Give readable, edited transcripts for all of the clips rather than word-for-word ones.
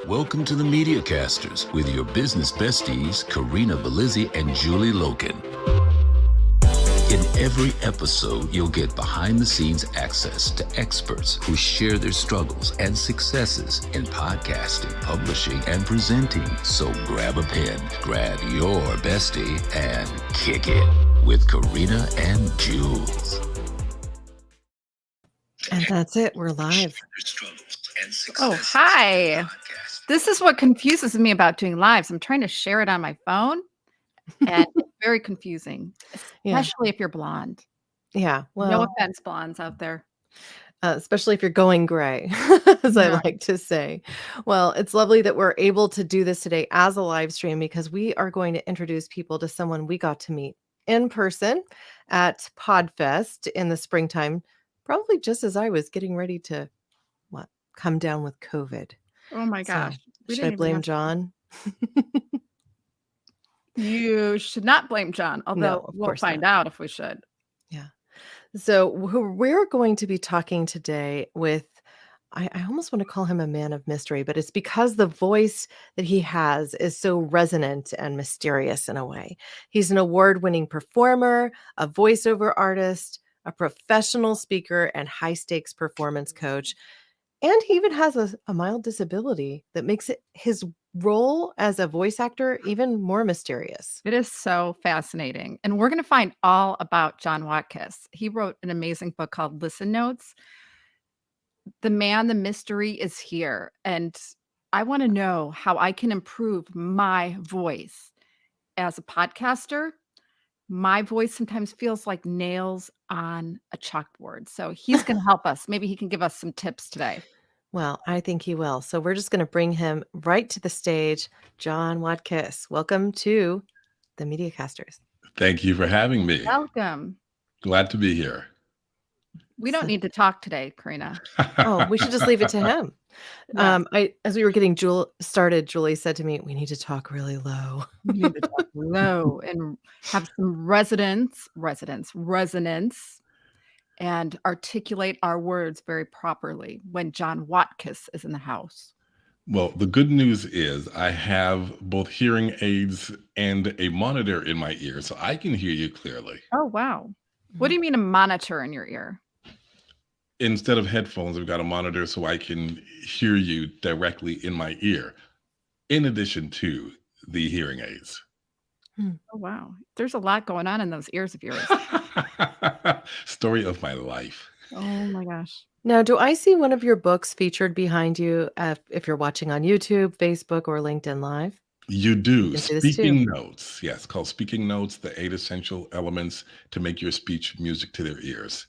Welcome to the Mediacasters with your business besties, Karina Belizzi and Julie Loken. In every episode, you'll get behind-the-scenes access to experts who share their struggles and successes in podcasting, publishing, and presenting. So grab a pen, grab your bestie, and kick it with Karina and Jules. And that's it. We're live. Oh, hi. This is what confuses me about doing lives. I'm trying to share it on my phone, and it's very confusing, especially if you're blonde. Yeah. Well, no offense, blondes out there. Especially if you're going gray, as I like to say. Well, it's lovely that we're able to do this today as a live stream because we are going to introduce people to someone we got to meet in person at Podfest in the springtime, probably just as I was getting ready to, come down with COVID. Oh my gosh. Should I blame John? You should not blame John, although we'll find out if we should. Yeah. So we're going to be talking today with, I almost want to call him a man of mystery, but it's because the voice that he has is so resonant and mysterious in a way. He's an award-winning performer, a voiceover artist, a professional speaker, and high-stakes performance coach. And he even has a mild disability that makes his role as a voice actor even more mysterious. It is so fascinating. And we're going to find all about John Watkiss. He wrote an amazing book called Listen Notes. The man, the mystery is here. And I want to know how I can improve my voice. As a podcaster, my voice sometimes feels like nails on a chalkboard. So he's going to help us. Maybe he can give us some tips today. Well, I think he will. So we're just going to bring him right to the stage. John Watkiss, welcome to the Mediacasters. Thank you for having me. Welcome. Glad to be here. We don't need to talk today, Karina. Oh, we should just leave it to him. Yeah. As we were getting started, Julie said to me, we need to talk really low. We need to talk low and have some resonance, and articulate our words very properly when John Watkiss is in the house. Well, the good news is I have both hearing aids and a monitor in my ear, so I can hear you clearly. Oh, wow. What do you mean a monitor in your ear? Instead of headphones, I've got a monitor so I can hear you directly in my ear, in addition to the hearing aids. Oh, wow. There's a lot going on in those ears of yours. Story of my life. Oh, my gosh. Now, do I see one of your books featured behind you if you're watching on YouTube, Facebook, or LinkedIn Live? You do. Speaking Notes. Yes, called Speaking Notes, the 8 essential elements to make your speech music to their ears.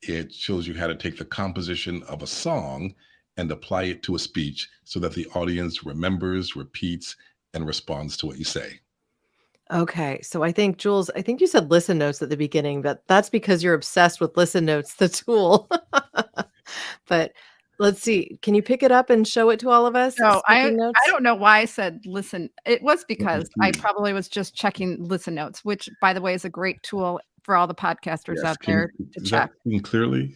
It shows you how to take the composition of a song and apply it to a speech so that the audience remembers, repeats, and responds to what you say. Okay. So I think, Jules, you said Listen Notes at the beginning, but that's because you're obsessed with Listen Notes, the tool. But let's see. Can you pick it up and show it to all of us? No, I don't know why I said listen. It was because I probably was just checking Listen Notes, which, by the way, is a great tool for all the podcasters out there to check. Clearly?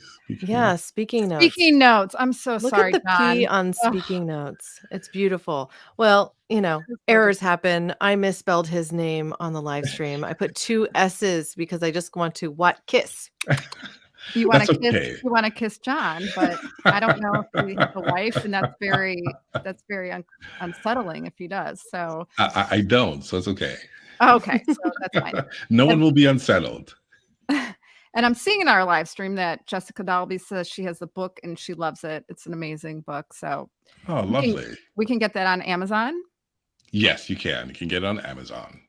Speaking Notes. Speaking Notes. I'm so sorry, Look at the P on Speaking Notes. It's beautiful. Well, errors happen. I misspelled his name on the live stream. I put 2 S's because I just want to Watkiss. You want to kiss? Okay. You want to kiss John, but I don't know if he has a wife, and that's very unsettling if he does. So I don't, so it's okay. Okay, so that's fine. No one will be unsettled. And I'm seeing in our live stream that Jessica Dalby says she has the book and she loves it. It's an amazing book. So lovely. We can get that on Amazon. Yes, you can. You can get it on Amazon.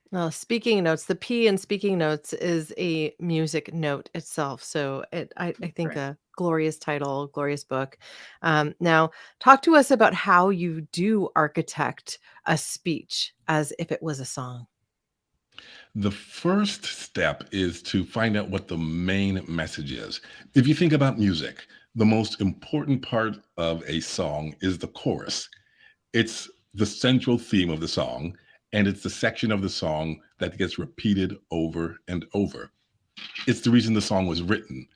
Well, Speaking Notes, the P in Speaking Notes is a music note itself. So I think a glorious title, glorious book. Now, talk to us about how you do architect a speech as if it was a song. The first step is to find out what the main message is. If you think about music, the most important part of a song is the chorus. It's the central theme of the song, and it's the section of the song that gets repeated over and over. It's the reason the song was written.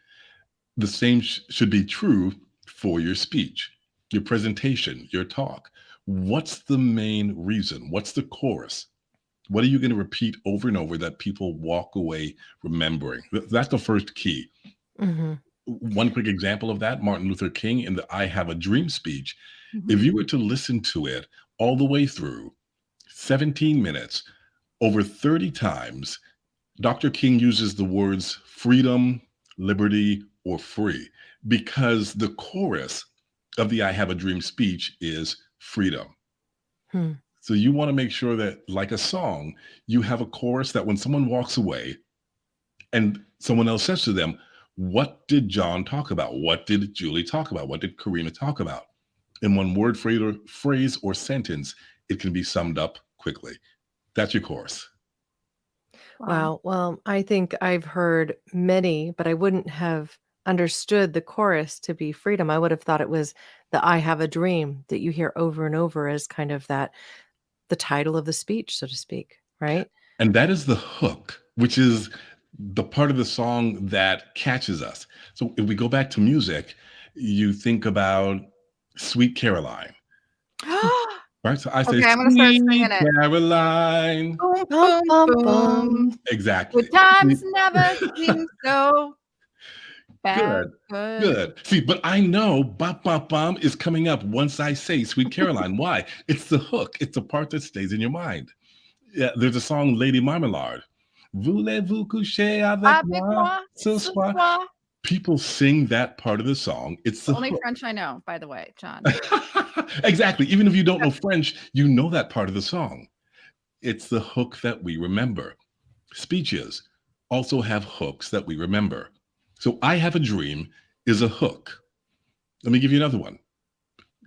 The same should be true for your speech, your presentation, your talk. What's the main reason? What's the chorus? What are you going to repeat over and over that people walk away remembering? That's the first key. Mhm. One quick example of that, Martin Luther King in the I Have a Dream speech. Mhm. If you were to listen to it all the way through, 17 minutes, over 30 times, Dr. King uses the words freedom, liberty, or free because the chorus of the I Have a Dream speech is freedom. Hmm. So you want to make sure that, like a song, you have a chorus that when someone walks away and someone else says to them, what did John talk about? What did Julie talk about? What did Karina talk about? In one word, phrase, or sentence, it can be summed up quickly. That's your chorus. Wow. Well, I think I've heard many, but I wouldn't have understood the chorus to be freedom. I would have thought it was the I have a dream that you hear over and over as kind of the title of the speech, so to speak, right? And that is the hook, which is the part of the song that catches us. So if we go back to music, you think about Sweet Caroline, right? So I say, Okay, I'm gonna start singing Sweet it. Caroline. Boom, Bum, boom, bum, boom. bum. Exactly. Good times never seem so bad. Good. Good. Good. See, but I know bop bop bom is coming up once I say Sweet Caroline. Why? It's the hook. It's the part that stays in your mind. Yeah, there's a song, Lady Marmalade. Voulez-vous coucher avec Avec moi moi ce ce soir? soir. People sing that part of the song. It's The the only hook. French I know, by the way, John. Exactly. Even if you don't know French, you know that part of the song. It's the hook that we remember. Speeches also have hooks that we remember. So I Have a Dream is a hook. Let me give you another one.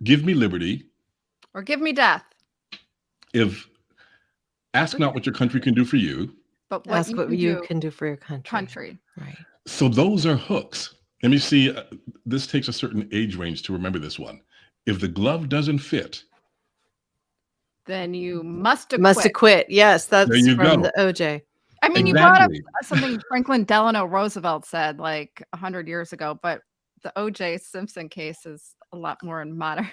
Give me liberty. Or give me death. If ask not what your country can do for you. But what Ask you what can you do, can do for your country. country. Right. So those are hooks. Let me see. This takes a certain age range to remember this one. If the glove doesn't fit, Then you must acquit. Must acquit. Yes, there that's you from go. the OJ. I mean, you brought up Exactly. something Franklin Delano Roosevelt said like 100 years ago, but the OJ Simpson case is a lot more in modern.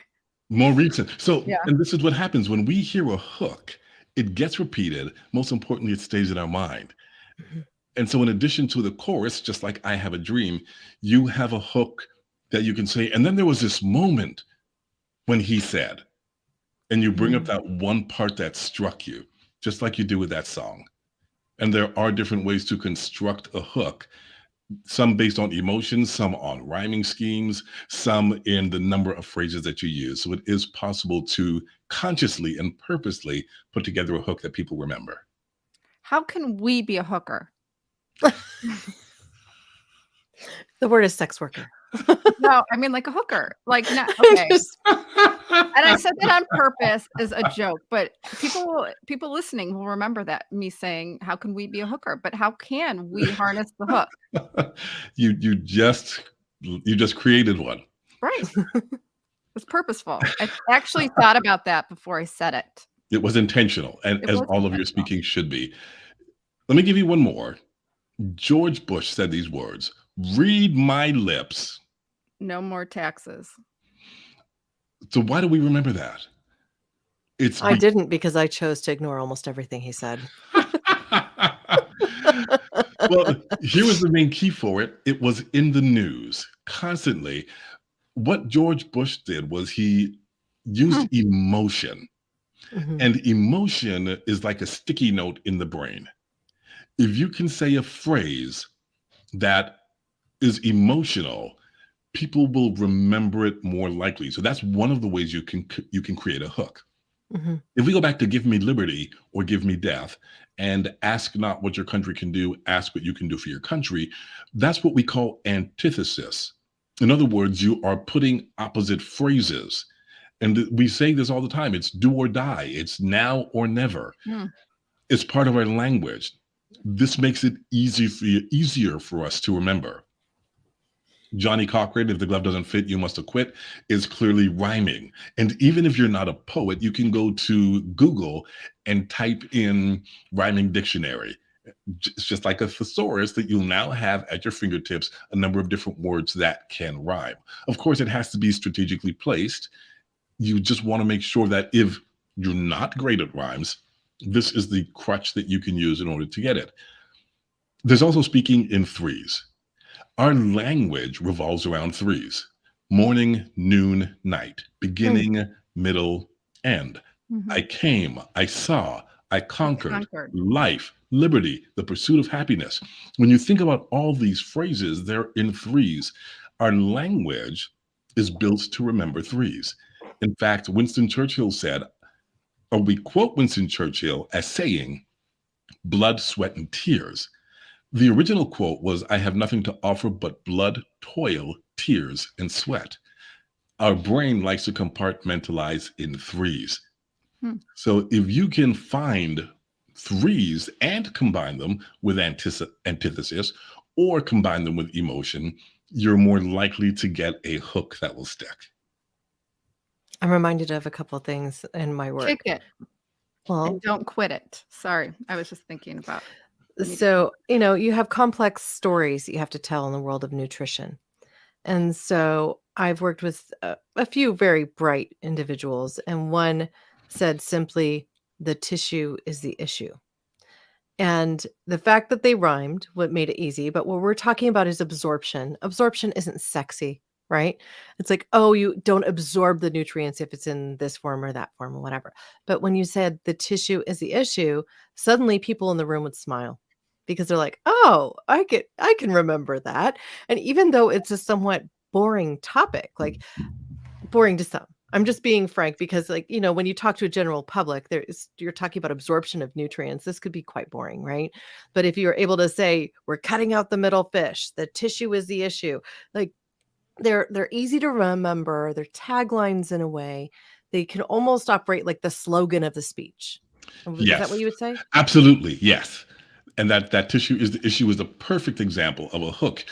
More recent. So, Yeah. and this is what happens when we hear a hook, it gets repeated. Most importantly, it stays in our mind. Mhm. And so, in addition to the chorus, just like I Have a Dream, you have a hook that you can say, and then there was this moment when he said, and you bring up Mhm. that one part that struck you, just like you do with that song. And there are different ways to construct a hook, some based on emotions, some on rhyming schemes, some in the number of phrases that you use. So it is possible to consciously and purposely put together a hook that people remember. How can we be a hooker? The word is sex worker. No, I mean like a hooker. Like not I okay. just- And I said that on purpose as a joke, but people listening will remember that me saying, "How can we be a hooker?" But how can we harness the hook? you just created one. Right. It's purposeful. I actually thought about that before I said it. It was intentional, and It as was all of your intentional. speaking should be. Let me give you one more. George Bush said these words: "Read my lips." No more taxes. So why do we remember that? It's I didn't because I chose to ignore almost everything he said. Well, here was the main key for it. It was in the news constantly. What George Bush did was he used emotion, Mhm. and emotion is like a sticky note in the brain. If you can say a phrase that is emotional, people will remember it more likely. So that's one of the ways you can create a hook. Mhm. If we go back to give me liberty or give me death and ask not what your country can do, ask what you can do for your country, that's what we call antithesis. In other words, you are putting opposite phrases. And we say this all the time, it's do or die, it's now or never. Hmm. It's part of our language. This makes it easier for us to remember. Johnny Cochran, if the glove doesn't fit, you must acquit, is clearly rhyming. And even if you're not a poet, you can go to Google and type in rhyming dictionary. It's just like a thesaurus that you'll now have at your fingertips, a number of different words that can rhyme. Of course, it has to be strategically placed. You just want to make sure that if you're not great at rhymes, this is the crutch that you can use in order to get it. There's also speaking in threes. Our language revolves around threes: morning, noon, night, Hmm. beginning, middle, end. I Mhm. came, I saw, I I conquered, conquered. life, liberty, the pursuit of happiness. When you think about all these phrases, they're in threes. Our language is built to remember threes. In fact, Winston Churchill said, or we quote Winston Churchill as saying, blood, sweat, and tears. The original quote was, I have nothing to offer but blood, toil, tears, and sweat. Our brain likes to compartmentalize in threes. Hmm. So if you can find threes and combine them with antithesis or combine them with emotion, you're more likely to get a hook that will stick. I'm reminded of a couple things in my Kick work. it and Well, don't quit it. Sorry, I was just thinking about I need to so, kick you have complex stories that you have to tell in the world of nutrition. And so I've worked with a few very bright individuals, and one said simply, the tissue is the issue. And the fact that they rhymed what made it easy, but what we're talking about is absorption. Absorption isn't sexy, right? It's like, oh, you don't absorb the nutrients if it's in this form or that form or whatever. But when you said the tissue is the issue, suddenly people in the room would smile because they're like, oh, I can remember that. And even though it's a somewhat boring topic, like boring to some. I'm just being frank because, like, when you talk to a general public, you're talking about absorption of nutrients. This could be quite boring, right? But if you're able to say, we're cutting out the middle fish, the tissue is the issue, like they're easy to remember, they're taglines in a way. They can almost operate like the slogan of the speech. Is that what Yes, you would say? absolutely. Yes. And that tissue is the issue is a perfect example of a hook.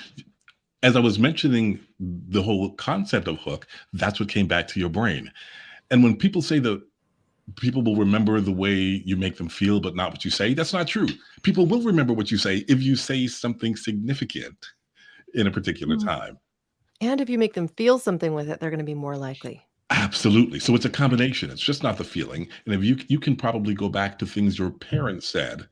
As I was mentioning the whole concept of hook, that's what came back to your brain. And when people say that people will remember the way you make them feel, but not what you say, that's not true. People will remember what you say if you say something significant in a particular Mhm. time. And if you make them feel something with it, they're going to be more likely. Absolutely. So it's a combination. It's just not the feeling. And if you can probably go back to things your parents said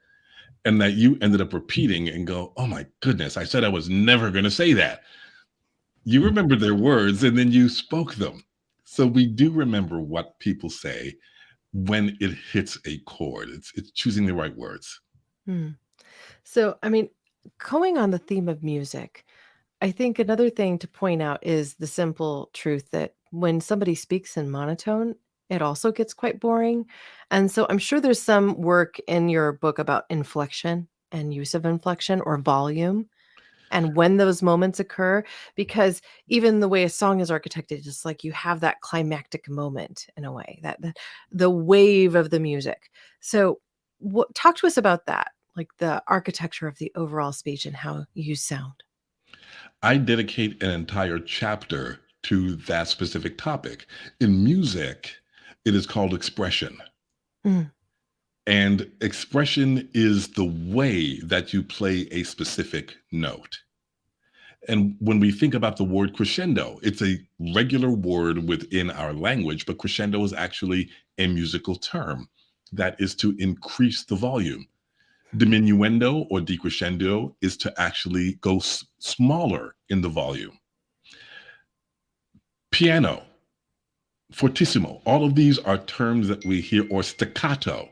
and that you ended up repeating and go, oh my goodness, I said I was never going to say that. You remember their words and then you spoke them. So we do remember what people say when it hits a chord. It's choosing the right words. Hmm. So, I mean, going on the theme of music, I think another thing to point out is the simple truth that when somebody speaks in monotone, it also gets quite boring. And so I'm sure there's some work in your book about inflection and use of inflection or volume and when those moments occur, because even the way a song is architected, it's like you have that climactic moment in a way, that the wave of the music. So talk to us about that, like the architecture of the overall speech and how you sound. I dedicate an entire chapter to that specific topic. In music, it is called expression. Mm, And expression is the way that you play a specific note. And when we think about the word crescendo, it's a regular word within our language, but crescendo is actually a musical term that is to increase the volume. Diminuendo or decrescendo is to actually go smaller in the volume. Piano, fortissimo, all of these are terms that we hear, or staccato.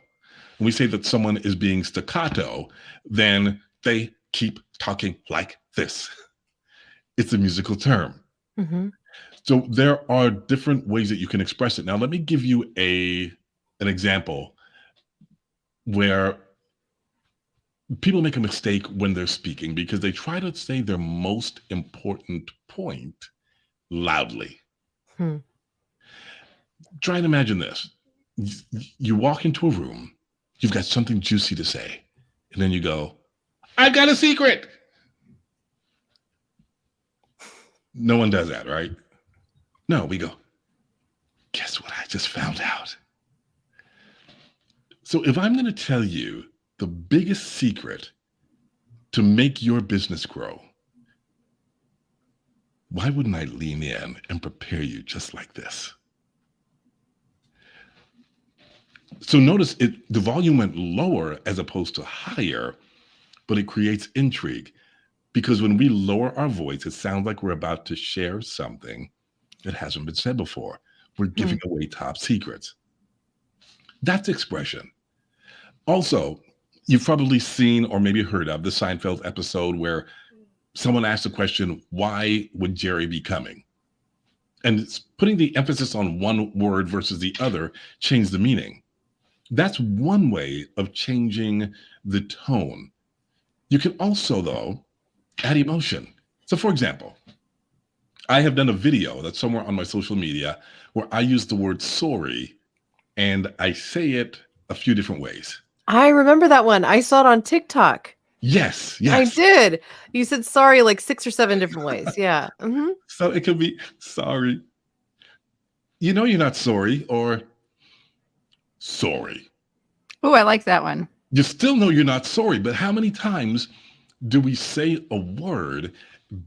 When we say that someone is being staccato, then they keep talking like this. It's a musical term. mhm. So there are different ways that you can express it. Now, let me give you an example where people make a mistake when they're speaking because they try to say their most important point loudly. Hmm. Try and imagine this. You walk into a room, you've got something juicy to say, and then you go, I've got a secret. No one does that, right? No, we go, guess what I just found out? So if I'm going to tell you the biggest secret to make your business grow, why wouldn't I lean in and prepare you just like this? So notice the volume went lower as opposed to higher, but it creates intrigue because when we lower our voice, it sounds like we're about to share something that hasn't been said before. We're Hmm. giving away top secrets. That's expression. Also, you've probably seen or maybe heard of the Seinfeld episode where someone asked the question, why would Jerry be coming? And it's putting the emphasis on one word versus the other changed the meaning. That's one way of changing the tone. You can also, though, add emotion. So, for example, I have done a video that's somewhere on my social media where I use the word sorry and I say it a few different ways. I remember that one. I saw it on TikTok. Yes, I yes. did. You said sorry like 6 or 7 different ways. Yeah. Mhm. So it could be sorry. You know you're not sorry, or sorry. Oh, I like that one. You still know you're not sorry, but how many times do we say a word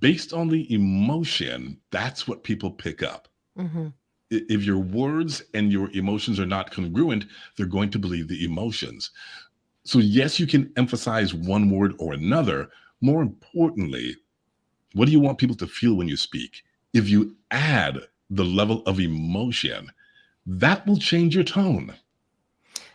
based on the emotion? That's what people pick up. Mhm. If your words and your emotions are not congruent, they're going to believe the emotions. So, yes, you can emphasize one word or another. More importantly, what do you want people to feel when you speak? If you add the level of emotion, that will change your tone.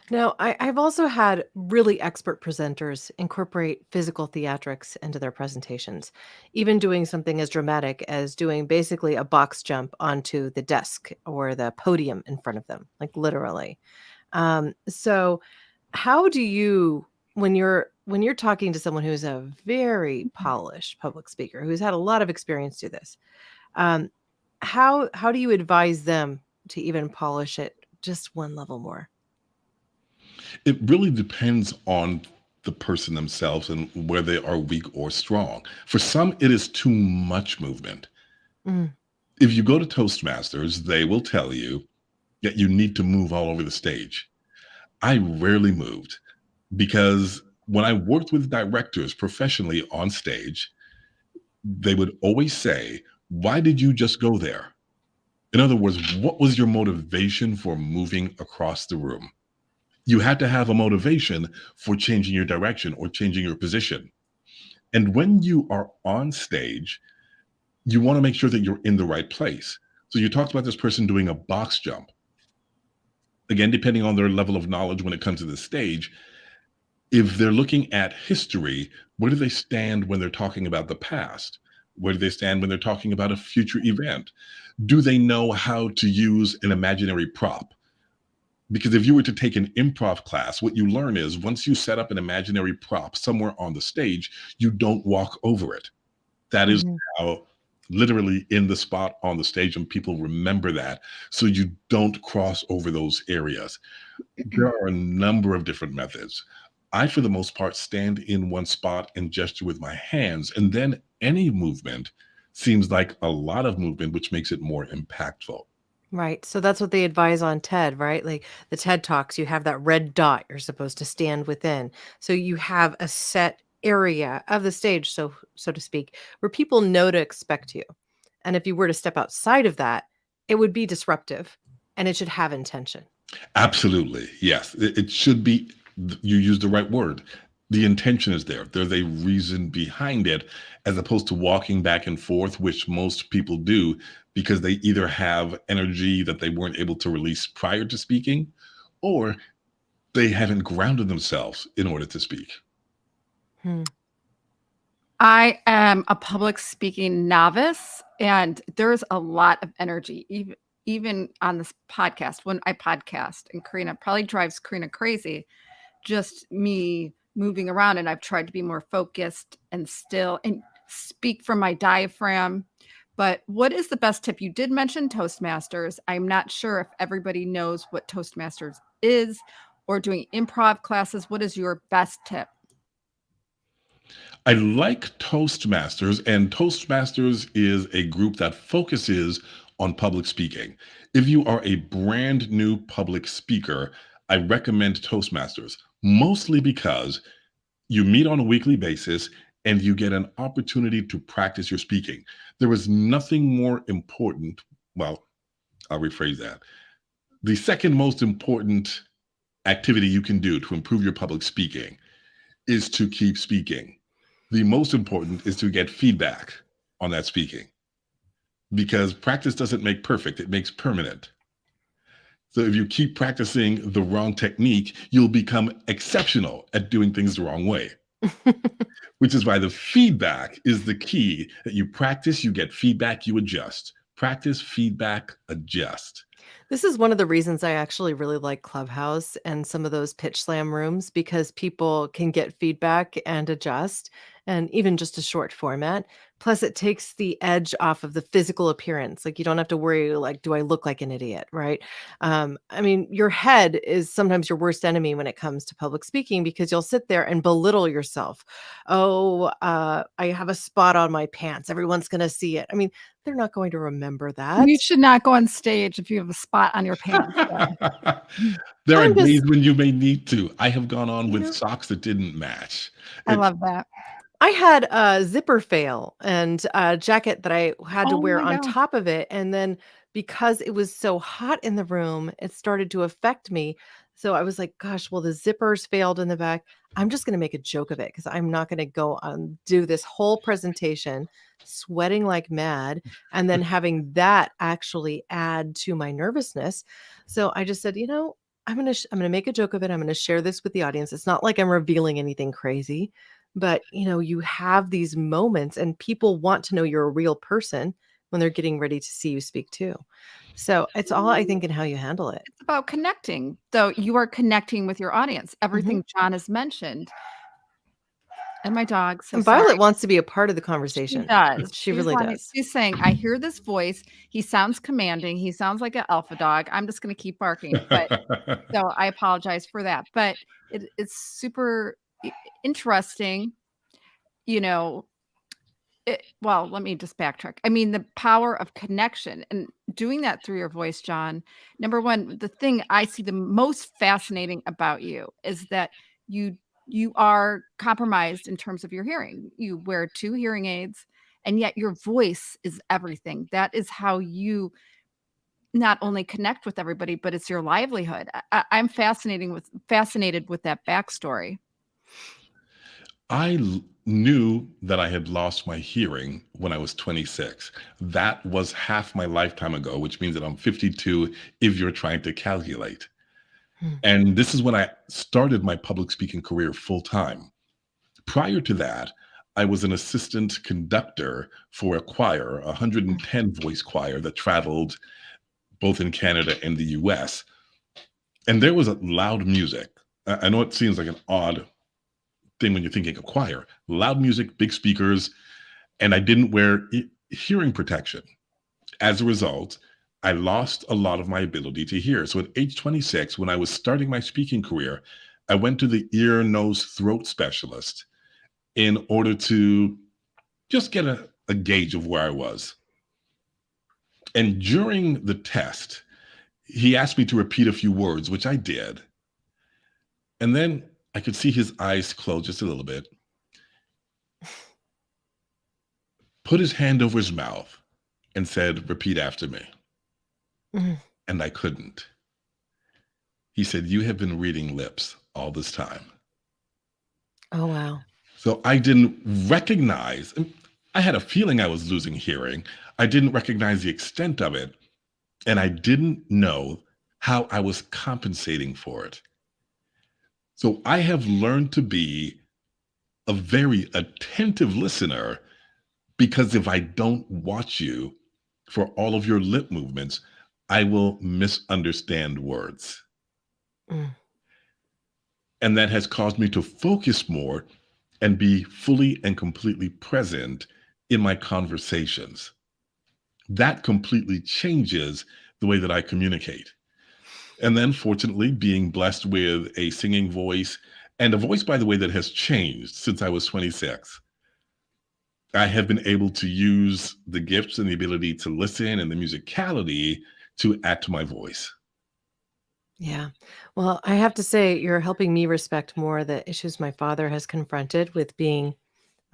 Now, I've also had really expert presenters incorporate physical theatrics into their presentations, even doing something as dramatic as doing basically a box jump onto the desk or the podium in front of them, like literally. So how do you when you're talking to someone who's a very polished public speaker who's had a lot of experience do this, um, how do you advise them to even polish it just one level more? It really depends on the person themselves and where they are weak or strong. For some, it is too much movement. Mm, If you go to Toastmasters, they will tell you that you need to move all over the stage. I rarely moved because when I worked with directors professionally on stage, they would always say, why did you just go there? In other words, what was your motivation for moving across the room? You had to have a motivation for changing your direction or changing your position. And when you are on stage, you want to make sure that you're in the right place. So you talked about this person doing a box jump. Again, depending on their level of knowledge when it comes to the stage, if they're looking at history, where do they stand when they're talking about the past? Where do they stand when they're talking about a future event? Do they know how to use an imaginary prop? Because if you were to take an improv class, what you learn is once you set up an imaginary prop somewhere on the stage, you don't walk over it. That is mhm, now literally in the spot on the stage, and people remember that. So you don't cross over those areas. There are a number of different methods. I, for the most part, stand in one spot and gesture with my hands, and then any movement seems like a lot of movement, which makes it more impactful. right, so that's what they advise on TED, right? Like, the TED Talks, you have that red dot you're supposed to stand within. So you have a set area of the stage, so to speak, where people know to expect you. And if you were to step outside of that, it would be disruptive, and it should have intention. Absolutely. Yes. It should be, you use the right word. The intention is there. There's a reason behind it, as opposed to walking back and forth, which most people do because they either have energy that they weren't able to release prior to speaking, or they haven't grounded themselves in order to speak. Hmm. I am a public speaking novice, and there's a lot of energy, even on this podcast. When I podcast, and Karina probably drives Karina crazy, just me moving around. And I've tried to be more focused and still and speak from my diaphragm. But what is the best tip? You did mention Toastmasters. I'm not sure if everybody knows what Toastmasters is or doing improv classes. What is your best tip? I like Toastmasters, and Toastmasters is a group that focuses on public speaking. If you are a brand new public speaker, I recommend Toastmasters, mostly because you meet on a weekly basis and you get an opportunity to practice your speaking. There is nothing more important. Well, I'll rephrase that. The second most important activity you can do to improve your public speaking is to keep speaking. The most important is to get feedback on that speaking, because practice doesn't make perfect, it makes permanent. So if you keep practicing the wrong technique, you'll become exceptional at doing things the wrong way, which is why the feedback is the key. That you practice, you get feedback, you adjust. Practice, feedback, adjust. This is one of the reasons I actually really like Clubhouse and some of those pitch slam rooms, because people can get feedback and adjust, and even just a short format. Plus, it takes the edge off of the physical appearance. Like, you don't have to worry, like, do I look like an idiot, right? I mean, your head is sometimes your worst enemy when it comes to public speaking, because you'll sit there and belittle yourself. Oh, I have a spot on my pants. Everyone's going to see it. I mean, they're not going to remember that. You should not go on stage if you have a spot on your pants. There are I'm days just, when you may need to. I have gone on you with know, socks that didn't match. I It's love that. I had a zipper fail and a jacket that I had to Oh wear my on God. top of it, and then because it was so hot in the room, it started to affect me. So I was like, gosh, well, the zippers failed in the back. I'm just gonna make a joke of it, because I'm not gonna go on do this whole presentation sweating like mad and then having that actually add to my nervousness. So I just said, I'm gonna make a joke of it. I'm gonna share this with the audience. It's not like I'm revealing anything crazy, but, you have these moments and people want to know you're a real person when they're getting ready to see you speak too. So it's all, I think, in how you handle it. It's about connecting. So you are connecting with your audience. Mhm. Everything John has mentioned. And my dog, so And sorry. Violet wants to be a part of the She conversation. does. She really does. She's saying, I hear this voice. He sounds commanding. He sounds like an alpha dog. I'm just going to keep barking. But so I apologize for that. But it's super interesting, you know. Well, let me just backtrack. I mean, the power of connection and doing that through your voice, John. Number one, the thing I see the most fascinating about you is that you you are compromised in terms of your hearing. You wear two hearing aids, and yet your voice is everything. That is how you not only connect with everybody, but it's your livelihood. I'm fascinated with that backstory. Knew that I had lost my hearing when I was 26. That was half my lifetime ago, which means that I'm 52 if you're trying to calculate. Hmm. And this is when I started my public speaking career full time. Prior to that, I was an assistant conductor for a choir, a 110 voice choir that traveled both in Canada and the US. And there was a loud music. I know it seems like an odd thing when you're thinking of choir. Loud music, big speakers, and I didn't wear hearing protection. As a result, I lost a lot of my ability to hear. So at age 26, when I was starting my speaking career, I went to the ear, nose, throat specialist in order to just get a gauge of where I was. And during the test, he asked me to repeat a few words, which I did. And then I could see his eyes close just a little bit, put his hand over his mouth and said, repeat after me. Mhm. And I couldn't. He said, you have been reading lips all this time. Oh, wow. So I didn't recognize, I had a feeling I was losing hearing. I didn't recognize the extent of it. And I didn't know how I was compensating for it. So I have learned to be a very attentive listener, because if I don't watch you for all of your lip movements, I will misunderstand words. Mm. And that has caused me to focus more and be fully and completely present in my conversations. That completely changes the way that I communicate. And then, fortunately, being blessed with a singing voice, and a voice, by the way, that has changed since I was 26. I have been able to use the gifts and the ability to listen and the musicality to add to my voice. Yeah. Well, I have to say, you're helping me respect more the issues my father has confronted with being,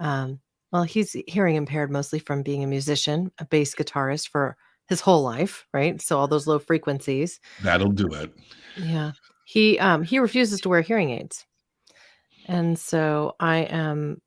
well, he's hearing impaired mostly from being a musician, a bass guitarist for his whole life, right? So all those low frequencies. That'll do it. Yeah. He refuses to wear hearing aids. And so I am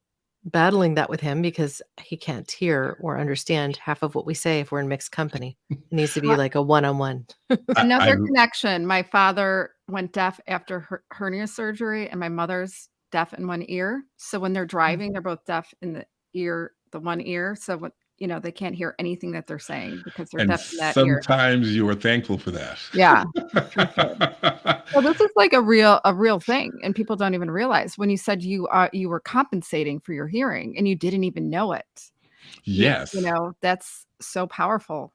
battling that with him because he can't hear or understand half of what we say if we're in mixed company. It needs to be Well, like a one-on-one. I another connection. My father went deaf after hernia surgery, and my mother's deaf in one ear. So when they're driving, they're both deaf in the one ear. So what they can't hear anything that they're saying because they're and deaf in that ear. sometimes you are thankful for that. Yeah, for sure. So this is like a real thing, and people don't even realize when you said you were compensating for your hearing and you didn't even know it. Yes. That's so powerful.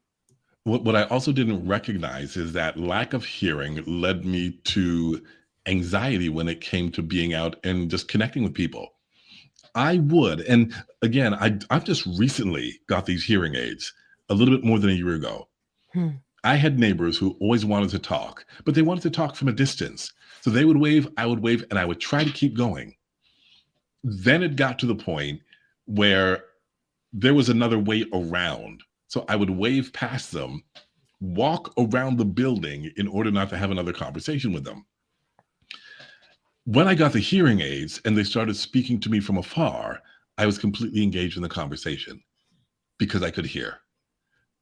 What I also didn't recognize is that lack of hearing led me to anxiety when it came to being out and just connecting with people. I would, and again, I've just recently got these hearing aids a little bit more than a year ago. Hmm. I had neighbors who always wanted to talk, but they wanted to talk from a distance. So they would wave, I would wave, and I would try to keep going. Then it got to the point where there was another way around. So I would wave past them, walk around the building in order not to have another conversation with them. When I got the hearing aids and they started speaking to me from afar, I was completely engaged in the conversation because I could hear.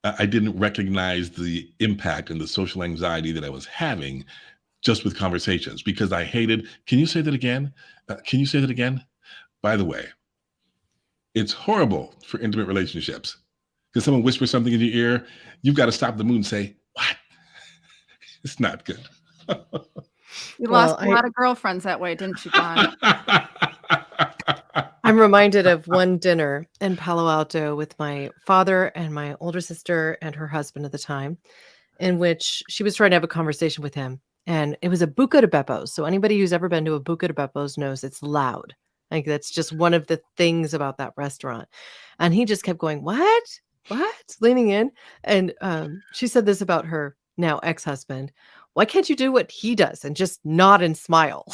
I didn't recognize the impact and the social anxiety that I was having just with conversations because I hated, can you say that again? Can you say that again? By the way, it's horrible for intimate relationships because someone whispers something in your ear, you've got to stop the mood and say, what? It's not good. You Well, lost a lot of girlfriends that way, didn't you, John? I'm reminded of one dinner in Palo Alto with my father and my older sister and her husband at the time, in which she was trying to have a conversation with him. And it was a Buca de Beppo's. So anybody who's ever been to a Buca de Beppo's knows it's loud. Like that's just one of the things about that restaurant. And he just kept going, what? What? Leaning in. And she said this about her now ex-husband. Why can't you do what he does and just nod and smile?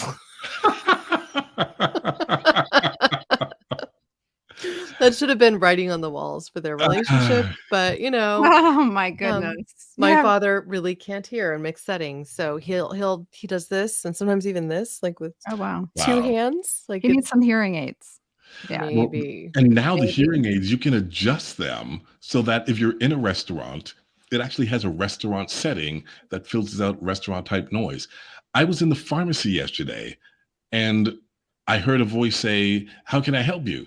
That should have been writing on the walls for their relationship, but Oh my goodness. my Yeah. father really can't hear in mixed settings, so he does this and sometimes even this, like with Oh wow. two Wow. hands, like You need it's some hearing aids. Yeah. Well, maybe. and now the Maybe. hearing aids, you can adjust them so that if you're in a restaurant, it actually has a restaurant setting that filters out restaurant type noise. I was in the pharmacy yesterday and I heard a voice say, how can I help you?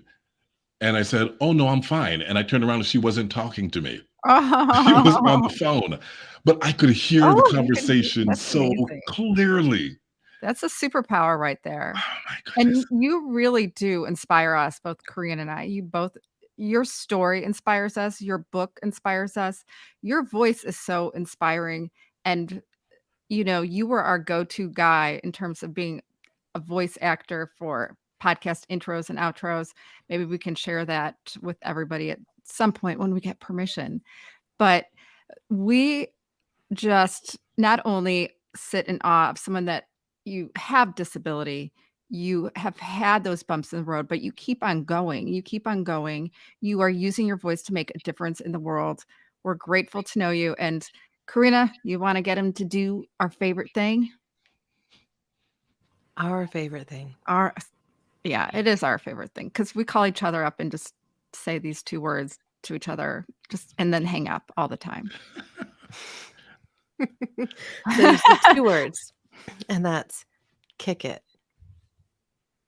And I said, oh, no, I'm fine. And I turned around and she wasn't talking to me. She was on the Oh, phone, but I could hear the you can. conversation That's so amazing. clearly. That's a superpower right there. Oh, my And goodness. you really do inspire us, both Korean and I. Your story inspires us, your book inspires us. Your voice is so inspiring. And, you were our go-to guy in terms of being a voice actor for podcast intros and outros. Maybe we can share that with everybody at some point when we get permission. But we just not only sit in awe of someone that you have disability, you have had those bumps in the road, but you keep on going. You keep on going. You are using your voice to make a difference in the world. We're grateful to know you. And Karina, you want to get him to do our favorite thing? Our favorite thing. Yeah, it is our favorite thing because we call each other up and just say these two words to each other, and then hang up all the time. So you said 2 words, and that's kick it.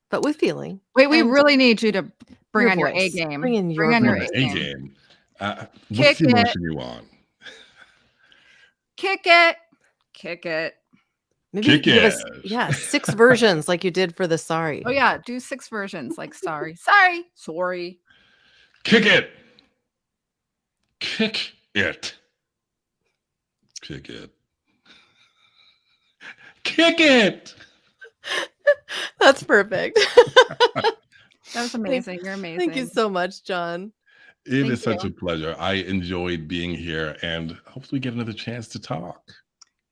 But with feeling. Wait, we and really need you to bring your on your A voice. game. Bring in your Bring on your voice. A A game. game. What's Kick the it. emotion you want? Kick it. Kick it. Maybe you Kick can give us, it. 6 versions like you did for the sorry. Oh yeah, do 6 versions like sorry. Sorry. Kick it. Kick it. Kick it. Kick it. That's perfect. That was amazing. You're amazing. Thank you so much, John. It Thank is such you. a pleasure. I enjoyed being here and hopefully get another chance to talk.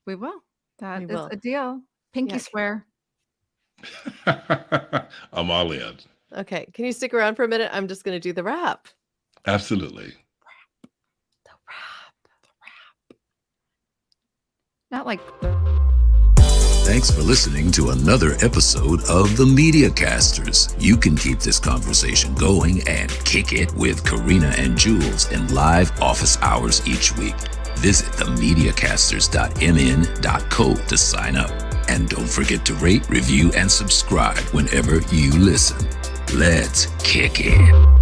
We will. That We is will. a deal. Pinky Yeah. swear. I'm all in. Okay, can you stick around for a minute? I'm just going to do the rap. Absolutely. The rap. Not like the Thanks for listening to another episode of The Media Casters. You can keep this conversation going and kick it with Karina and Jules in live office hours each week. Visit themediacasters.mn.co to sign up. And don't forget to rate, review, and subscribe whenever you listen. Let's kick it.